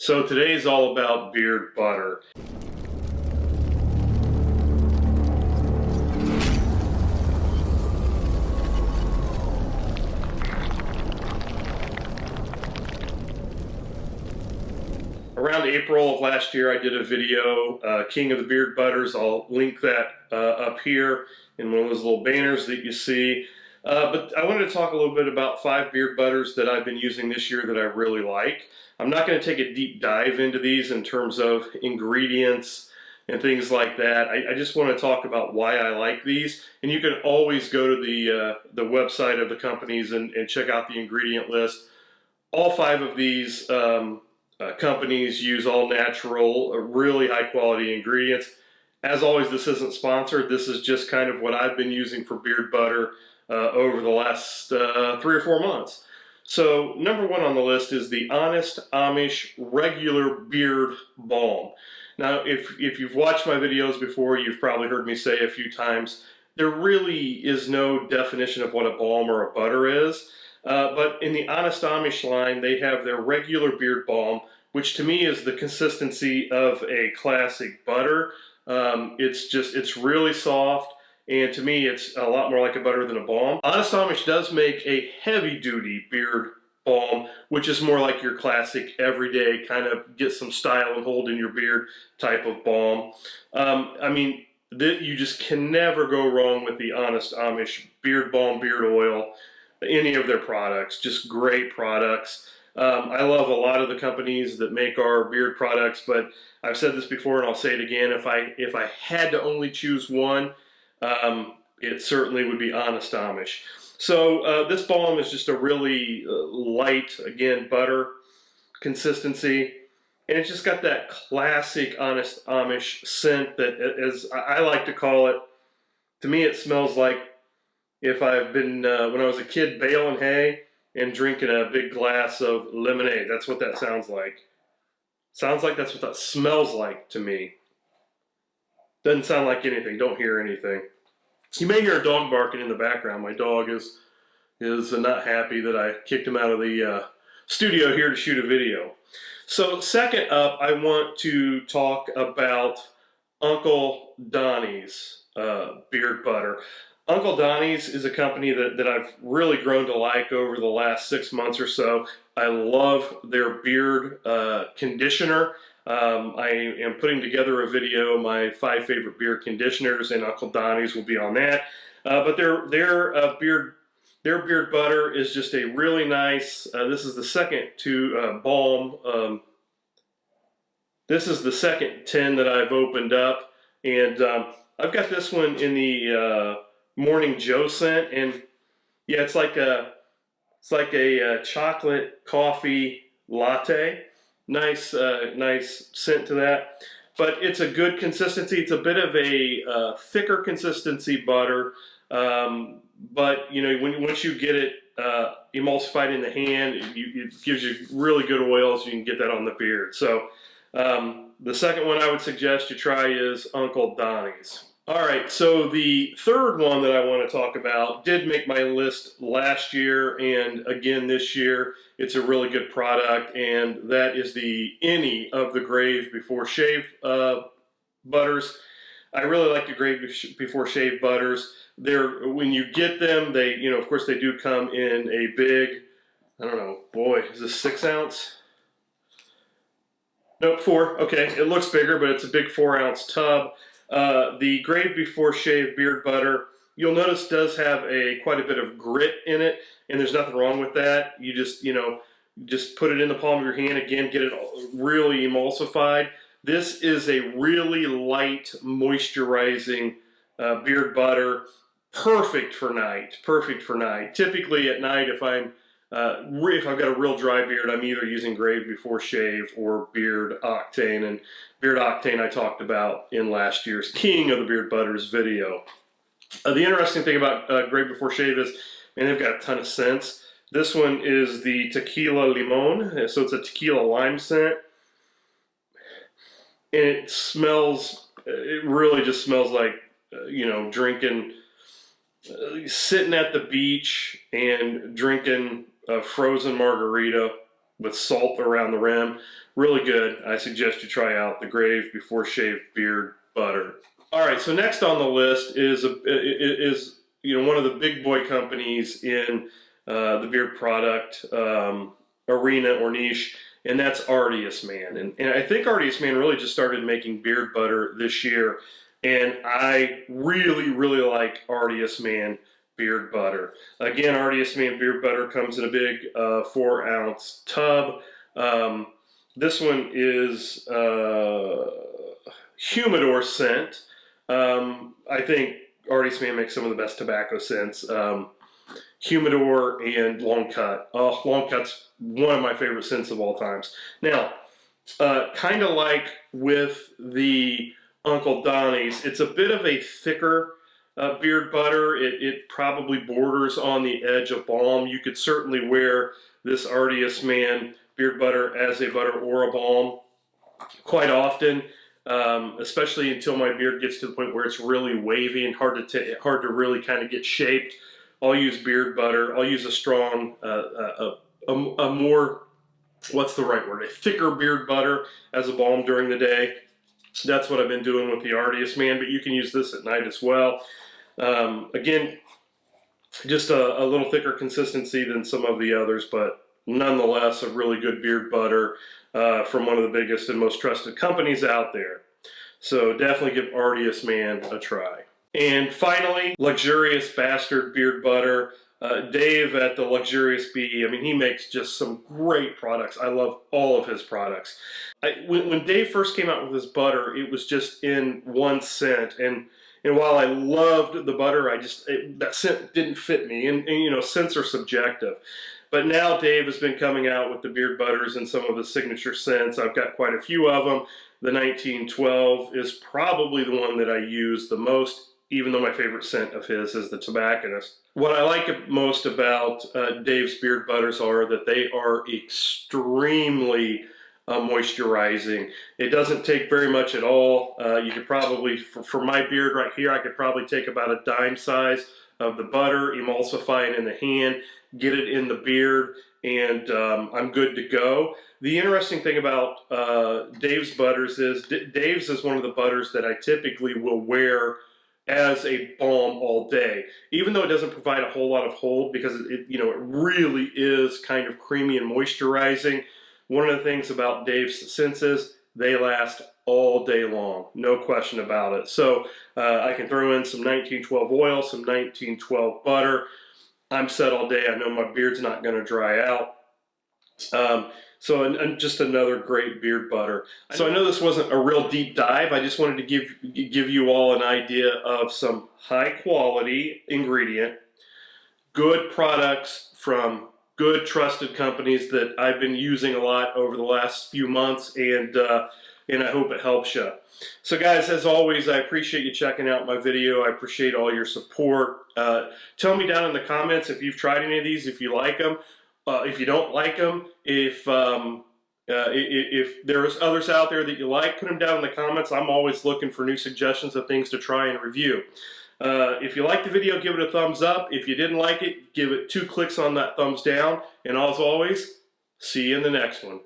So today's all about beard butter. Around April of last year, I did a video, King of the Beard Butters. I'll link that up here in one of those little banners that you see. But I wanted to talk a little bit about 5 beard butters that I've been using this year that I really like. I'm not going to take a deep dive into these in terms of ingredients and things like that. I just want to talk about why I like these. And you can always go to the website of the companies and check out the ingredient list. All 5 of these companies use all natural, really high quality ingredients. As always, this isn't sponsored. This is just kind of what I've been using for beard butter over the last 3 or 4 months. So number 1 on the list is the Honest Amish Regular Beard Balm. Now, if you've watched my videos before, you've probably heard me say a few times, there really is no definition of what a balm or a butter is. But in the Honest Amish line, they have their regular beard balm, which to me is the consistency of a classic butter. It's really soft, and to me it's a lot more like a butter than a balm. Honest Amish does make a heavy-duty beard balm, which is more like your classic everyday kind of get some style and hold in your beard type of balm. You just can never go wrong with the Honest Amish beard balm, beard oil, any of their products. Just great products. I love a lot of the companies that make our beard products, but I've said this before and I'll say it again. If I had to only choose one, it certainly would be Honest Amish. So this balm is just a really light, again, butter consistency, and it's just got that classic Honest Amish scent that, as I like to call it, to me it smells like if I've been, when I was a kid, baling hay and drinking a big glass of lemonade. That's what that sounds like. Sounds like that's what that smells like to me. Doesn't sound like anything. Don't hear anything. You may hear a dog barking in the background. My dog is not happy that I kicked him out of the studio here to shoot a video. So second up, I want to talk about Uncle Donnies beard butter. Uncle Donnies is a company that I've really grown to like over the last 6 months or so. I love their beard conditioner. I am putting together a video, my 5 favorite beard conditioners, and Uncle Donnies will be on that. But their beard butter is just a really nice. This is the second balm. This is the second tin that I've opened up, and I've got this one in the Morning Joe scent, and yeah, it's like a chocolate coffee latte. Nice scent to that, but it's a good consistency. It's a bit of a thicker consistency butter, but once you get it emulsified in the hand, it gives you really good oils. You can get that on the beard. So the second one I would suggest you try is Uncle Donnies. All right, so the third one that I want to talk about did make my list last year and again this year. It's a really good product, and that is the any of the Grave Before Shave butters. I really like the Grave Before Shave butters. When you get them, they of course they do come in a big, I don't know, boy, is this 6 ounce? Nope, 4. Okay, it looks bigger, but it's a big 4-ounce tub. The Grave Before Shave beard butter, you'll notice, does have quite a bit of grit in it, and there's nothing wrong with that. You just put it in the palm of your hand, again, get it really emulsified. This is a really light, moisturizing beard butter, perfect for night. Typically at night, if I've got a real dry beard, I'm either using Grave Before Shave or Beard Octane. And Beard Octane I talked about in last year's King of the Beard Butters video. The interesting thing about Grave Before Shave is, man, they've got a ton of scents. This one is the Tequila Limon, so it's a tequila lime scent. And it really just smells like, drinking, sitting at the beach and drinking a frozen margarita with salt around the rim. Really good. I suggest you try out the Grave Before Shave Beard Butter. All right, so next on the list is one of the big boy companies in the beard product arena or niche, and that's Artius Man. And I think Artius Man really just started making beard butter this year, and I really, really like Artius Man beard butter. Again, Artius Man beard butter comes in a big 4-ounce tub. This one is humidor scent. I think Artius Man makes some of the best tobacco scents. Humidor and Long Cut. Long Cut's one of my favorite scents of all times. Now, kind of like with the Uncle Donnies, it's a bit of a thicker beard butter. It probably borders on the edge of balm. You could certainly wear this Artius Man beard butter as a butter or a balm quite often, especially until my beard gets to the point where it's really wavy and hard to really kind of get shaped. I'll use beard butter. I'll use a strong, a more, what's the right word? A thicker beard butter as a balm during the day. That's what I've been doing with the Artius Man, but you can use this at night as well. Again, just a little thicker consistency than some of the others, but nonetheless a really good beard butter from one of the biggest and most trusted companies out there. So definitely give Artius Man a try. And finally, Luxurious Bastard beard butter. Dave at the Luxurious Bee, I mean, he makes just some great products. I love all of his products. When Dave first came out with his butter, it was just in one scent. And while I loved the butter, that scent didn't fit me. And you know, scents are subjective. But now Dave has been coming out with the beard butters and some of his signature scents. I've got quite a few of them. The 1912 is probably the one that I use the most, even though my favorite scent of his is the Tobacconist. What I like most about Dave's beard butters are that they are extremely moisturizing. It doesn't take very much at all. You could probably, for my beard right here, I could probably take about a dime size of the butter, emulsify it in the hand, get it in the beard, and I'm good to go. The interesting thing about Dave's butters is, Dave's is one of the butters that I typically will wear as a balm all day, even though it doesn't provide a whole lot of hold, because it really is kind of creamy and moisturizing. One of the things about Dave's scents is they last all day long, no question about it. So I can throw in some 1912 oil, some 1912 butter. I'm set all day. I know my beard's not going to dry out. So just another great beard butter. So I know this wasn't a real deep dive. I just wanted to give you all an idea of some high quality ingredient, good products from good trusted companies that I've been using a lot over the last few months, and I hope it helps you. So guys, as always, I appreciate you checking out my video. I appreciate all your support. Tell me down in the comments if you've tried any of these, if you like them. If you don't like them, if there's others out there that you like, put them down in the comments. I'm always looking for new suggestions of things to try and review. If you liked the video, give it a thumbs up. If you didn't like it, give it 2 clicks on that thumbs down. And as always, see you in the next one.